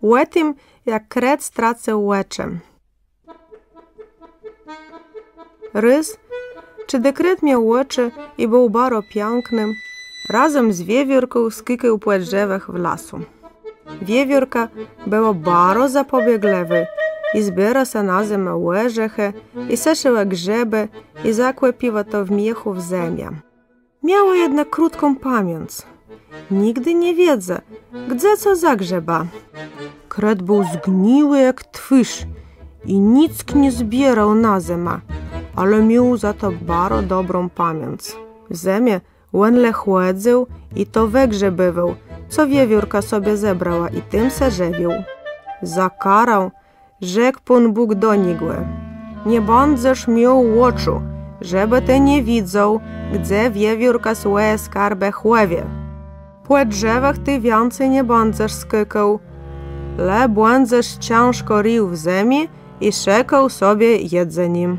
Łetim jak kret stracę łeczem. Rys, czy dekret miał łyczy i był baro pięknym, razem z wiewiórką skykał po drzewach w lasu. Wiewiórka była baro zapobieglewy i zbiera się na zimę łyżechy i seszyła grzeby i zaklepiła to w miechu w ziemię. Miała jednak krótką pamięć. Nigdy nie wiedza, gdzie co zagrzeba. Kret był zgniły jak twysz i nic nie zbierał na zimę, ale miał za to bardzo dobrą pamięć. W ziemię łęle chłodził i to wygrzebywał, co wiewiórka sobie zebrała i tym se żywił. Za karę rzekł Pan Bóg do niego: nie będziesz miał oczu, żeby ty nie widział, gdzie wiewiórka swoje skarby chłowie. Po drzewach ty więcej nie będziesz skykał, le będziesz ciężko rył w ziemi i szukał sobie jedzeniem.